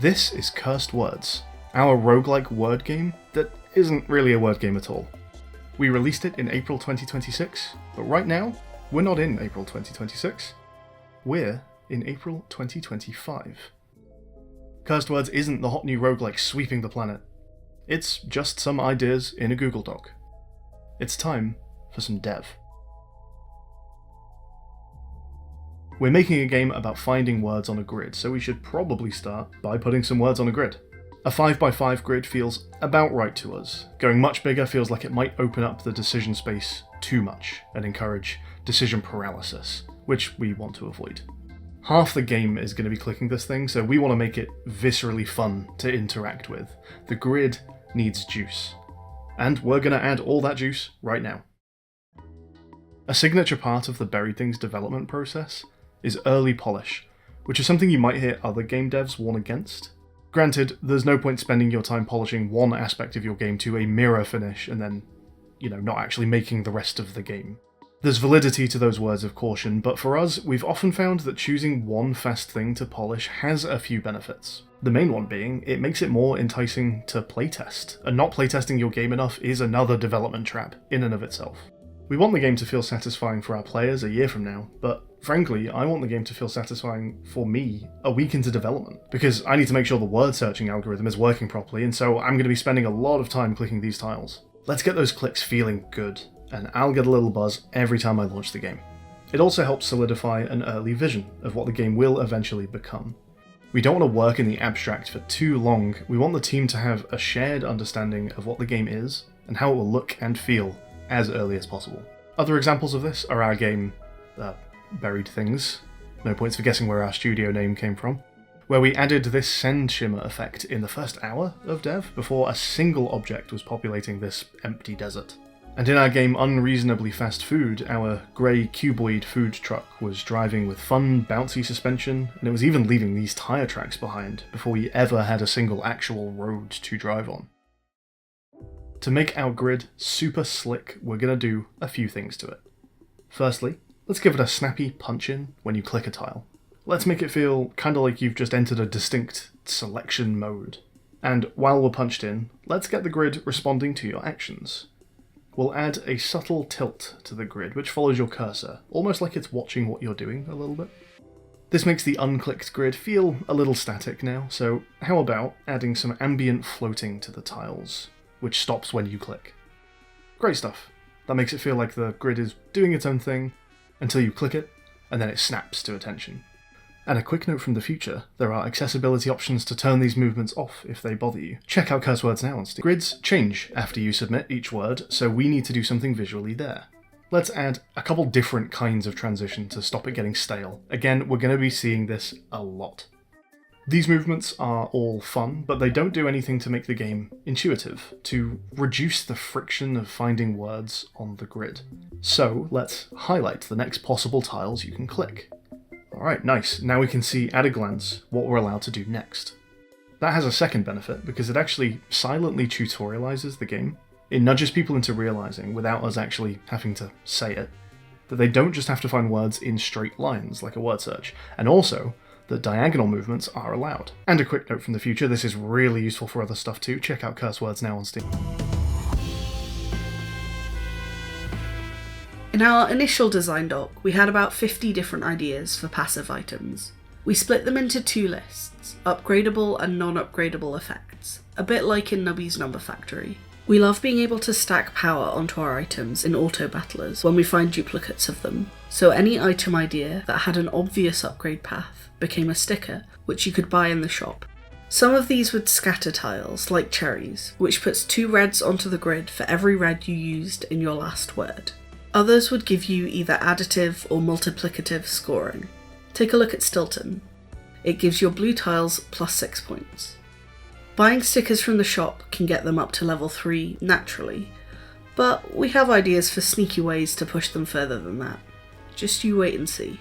This is Cursed Words, our roguelike word game that isn't really a word game at all. We released it in April 2026, but right now, we're not in April 2026. We're in April 2025. Cursed Words isn't the hot new roguelike sweeping the planet. It's just some ideas in a Google Doc. It's time for some dev. We're making a game about finding words on a grid, so we should probably start by putting some words on a grid. A 5x5 grid feels about right to us. Going much bigger feels like it might open up the decision space too much and encourage decision paralysis, which we want to avoid. Half the game is going to be clicking this thing, so we want to make it viscerally fun to interact with. The grid needs juice. And we're going to add all that juice right now. A signature part of the Buried Things development process is early polish, which is something you might hear other game devs warn against. Granted, there's no point spending your time polishing one aspect of your game to a mirror finish and then, not actually making the rest of the game. There's validity to those words of caution, but for us, we've often found that choosing one fast thing to polish has a few benefits. The main one being, it makes it more enticing to playtest, and not playtesting your game enough is another development trap in and of itself. We want the game to feel satisfying for our players a year from now, but frankly, I want the game to feel satisfying for me a week into development, because I need to make sure the word searching algorithm is working properly, and so I'm going to be spending a lot of time clicking these tiles. Let's get those clicks feeling good, and I'll get a little buzz every time I launch the game. It also helps solidify an early vision of what the game will eventually become. We don't want to work in the abstract for too long, we want the team to have a shared understanding of what the game is, and how it will look and feel as early as possible. Other examples of this are our game, Buried Things, no points for guessing where our studio name came from, where we added this send shimmer effect in the first hour of dev before a single object was populating this empty desert. And in our game Unreasonably Fast Food, our grey cuboid food truck was driving with fun, bouncy suspension, and it was even leaving these tyre tracks behind before we ever had a single actual road to drive on. To make our grid super slick, we're going to do a few things to it. Firstly, let's give it a snappy punch-in when you click a tile. Let's make it feel kind of like you've just entered a distinct selection mode. And while we're punched in, let's get the grid responding to your actions. We'll add a subtle tilt to the grid which follows your cursor, almost like it's watching what you're doing a little bit. This makes the unclicked grid feel a little static now, so how about adding some ambient floating to the tiles, which stops when you click. Great stuff. That makes it feel like the grid is doing its own thing until you click it, and then it snaps to attention. And a quick note from the future, there are accessibility options to turn these movements off if they bother you. Check out Curse Words now on Steam. Grids change after you submit each word, so we need to do something visually there. Let's add a couple different kinds of transition to stop it getting stale. Again, we're going to be seeing this a lot. These movements are all fun, but they don't do anything to make the game intuitive, to reduce the friction of finding words on the grid. So let's highlight the next possible tiles you can click. Alright, nice. Now we can see at a glance what we're allowed to do next. That has a second benefit, because it actually silently tutorializes the game. It nudges people into realizing, without us actually having to say it, that they don't just have to find words in straight lines like a word search, and also that diagonal movements are allowed. And a quick note from the future, this is really useful for other stuff too. Check out Curse Words now on Steam. In our initial design doc, we had about 50 different ideas for passive items. We split them into two lists, upgradable and non-upgradable effects, a bit like in Nubby's Number Factory. We love being able to stack power onto our items in auto-battlers when we find duplicates of them, so any item idea that had an obvious upgrade path became a sticker, which you could buy in the shop. Some of these would scatter tiles, like cherries, which puts 2 reds onto the grid for every red you used in your last word. Others would give you either additive or multiplicative scoring. Take a look at Stilton. It gives your blue tiles +6 points. Buying stickers from the shop can get them up to level 3 naturally, but we have ideas for sneaky ways to push them further than that. Just you wait and see.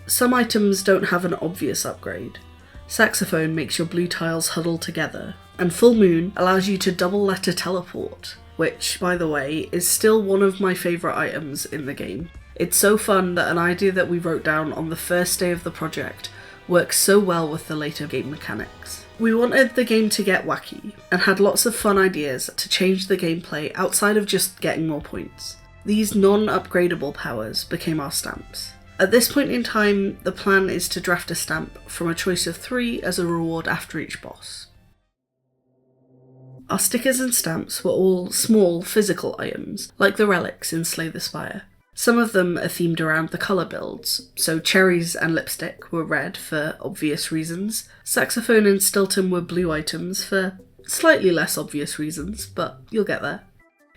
Some items don't have an obvious upgrade. Saxophone makes your blue tiles huddle together, and Full Moon allows you to double letter teleport, which, by the way, is still one of my favourite items in the game. It's so fun that an idea that we wrote down on the first day of the project works so well with the later game mechanics. We wanted the game to get wacky, and had lots of fun ideas to change the gameplay outside of just getting more points. These non-upgradable powers became our stamps. At this point in time, the plan is to draft a stamp from a choice of 3 as a reward after each boss. Our stickers and stamps were all small physical items, like the relics in Slay the Spire. Some of them are themed around the colour builds, so cherries and lipstick were red for obvious reasons, saxophone and Stilton were blue items for slightly less obvious reasons, but you'll get there.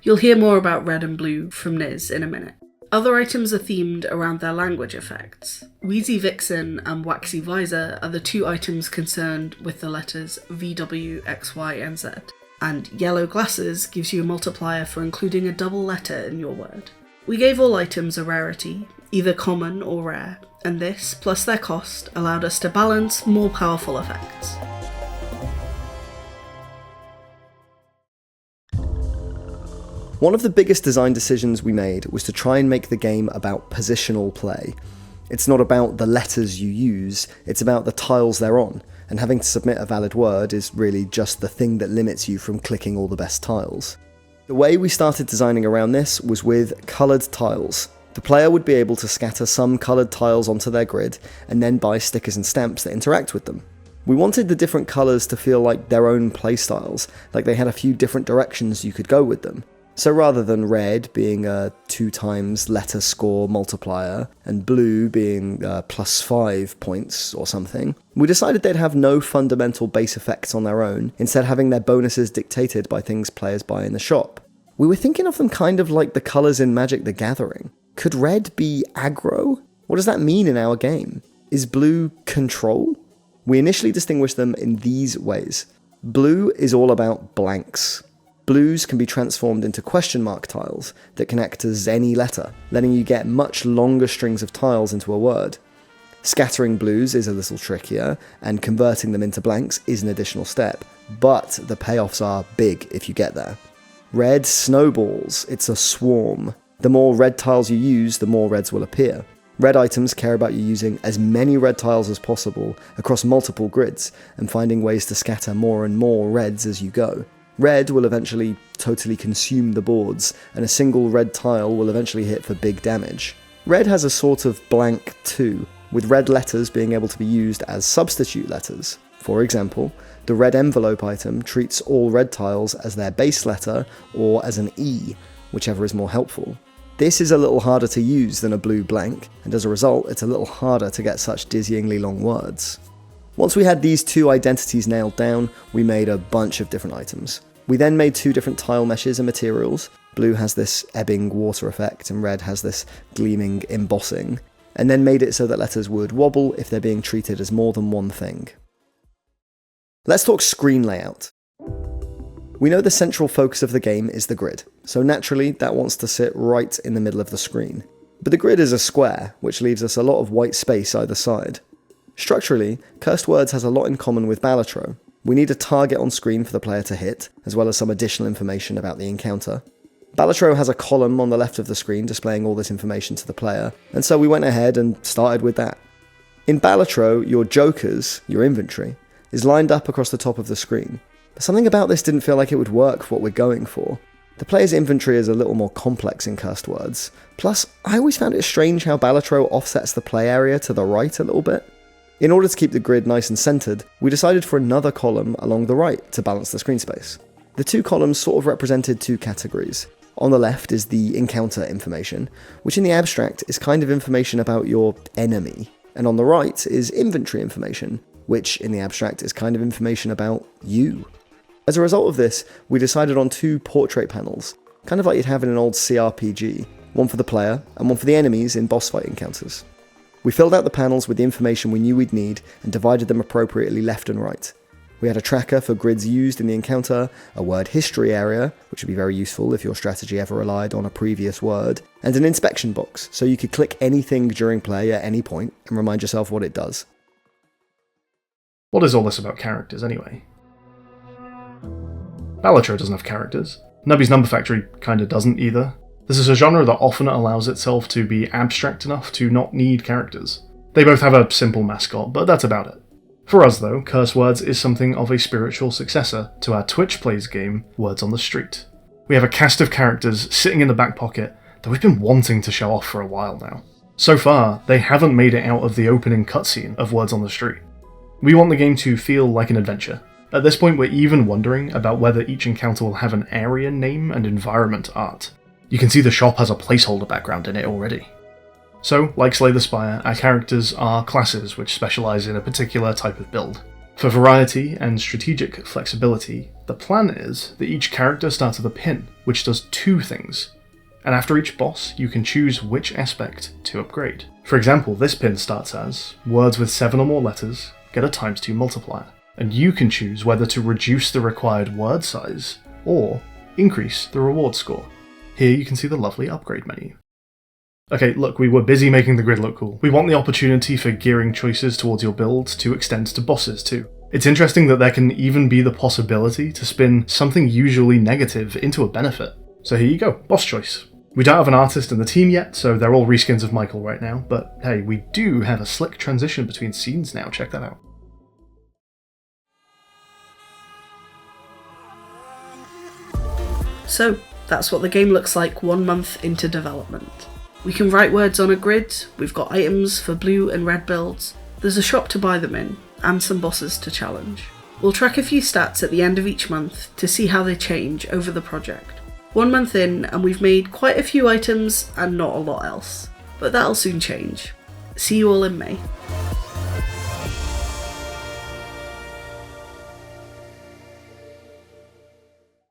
You'll hear more about red and blue from Niz in a minute. Other items are themed around their language effects. Wheezy Vixen and Waxy Visor are the 2 items concerned with the letters V, W, X, Y, and Z. And Yellow Glasses gives you a multiplier for including a double letter in your word. We gave all items a rarity, either common or rare, and this, plus their cost, allowed us to balance more powerful effects. One of the biggest design decisions we made was to try and make the game about positional play. It's not about the letters you use, it's about the tiles they're on, and having to submit a valid word is really just the thing that limits you from clicking all the best tiles. The way we started designing around this was with coloured tiles. The player would be able to scatter some coloured tiles onto their grid, and then buy stickers and stamps that interact with them. We wanted the different colours to feel like their own playstyles, like they had a few different directions you could go with them. So rather than red being a 2 times letter score multiplier, and blue being +5 points or something, we decided they'd have no fundamental base effects on their own, instead having their bonuses dictated by things players buy in the shop. We were thinking of them kind of like the colours in Magic the Gathering. Could red be aggro? What does that mean in our game? Is blue control? We initially distinguished them in these ways. Blue is all about blanks. Blues can be transformed into question mark tiles that can act as any letter, letting you get much longer strings of tiles into a word. Scattering blues is a little trickier, and converting them into blanks is an additional step, but the payoffs are big if you get there. Red snowballs, it's a swarm. The more red tiles you use, the more reds will appear. Red items care about you using as many red tiles as possible across multiple grids, and finding ways to scatter more and more reds as you go. Red will eventually totally consume the boards, and a single red tile will eventually hit for big damage. Red has a sort of blank too, with red letters being able to be used as substitute letters. For example, the red envelope item treats all red tiles as their base letter or as an E, whichever is more helpful. This is a little harder to use than a blue blank, and as a result, it's a little harder to get such dizzyingly long words. Once we had these 2 identities nailed down, we made a bunch of different items. We then made 2 different tile meshes and materials. Blue has this ebbing water effect, and red has this gleaming embossing, and then made it so that letters would wobble if they're being treated as more than one thing. Let's talk screen layout. We know the central focus of the game is the grid, so naturally that wants to sit right in the middle of the screen. But the grid is a square, which leaves us a lot of white space either side. Structurally, Cursed Words has a lot in common with Balatro. We need a target on screen for the player to hit, as well as some additional information about the encounter. Balatro has a column on the left of the screen displaying all this information to the player, and so we went ahead and started with that. In Balatro, your jokers, your inventory, is lined up across the top of the screen. But something about this didn't feel like it would work for what we're going for. The player's inventory is a little more complex in Cursed Words. Plus, I always found it strange how Balatro offsets the play area to the right a little bit. In order to keep the grid nice and centered, we decided for another column along the right to balance the screen space. The 2 columns sort of represented 2 categories. On the left is the encounter information, which in the abstract is kind of information about your enemy. And on the right is inventory information, which in the abstract is kind of information about you. As a result of this, we decided on 2 portrait panels, kind of like you'd have in an old CRPG, one for the player and one for the enemies in boss fight encounters. We filled out the panels with the information we knew we'd need and divided them appropriately left and right. We had a tracker for grids used in the encounter, a word history area, which would be very useful if your strategy ever relied on a previous word, and an inspection box, so you could click anything during play at any point and remind yourself what it does. What is all this about characters, anyway? Balatro doesn't have characters. Nubby's Number Factory kinda doesn't either. This is a genre that often allows itself to be abstract enough to not need characters. They both have a simple mascot, but that's about it. For us though, Curse Words is something of a spiritual successor to our Twitch Plays game, Words on the Street. We have a cast of characters sitting in the back pocket that we've been wanting to show off for a while now. So far, they haven't made it out of the opening cutscene of Words on the Street. We want the game to feel like an adventure. At this point, we're even wondering about whether each encounter will have an area name and environment art. You can see the shop has a placeholder background in it already. So, like Slay the Spire, our characters are classes which specialise in a particular type of build. For variety and strategic flexibility, the plan is that each character starts with a pin, which does two things. And after each boss, you can choose which aspect to upgrade. For example, this pin starts as words with 7 or more letters get a ×2 multiplier, and you can choose whether to reduce the required word size or increase the reward score. Here you can see the lovely upgrade menu. Okay, look, we were busy making the grid look cool. We want the opportunity for gearing choices towards your build to extend to bosses too. It's interesting that there can even be the possibility to spin something usually negative into a benefit. So here you go, boss choice. We don't have an artist in the team yet, so they're all reskins of Michael right now, but hey, we do have a slick transition between scenes now, check that out. So, that's what the game looks like 1 month into development. We can write words on a grid, we've got items for blue and red builds, there's a shop to buy them in, and some bosses to challenge. We'll track a few stats at the end of each month to see how they change over the project. 1 month in, and we've made quite a few items and not a lot else. But that'll soon change. See you all in May.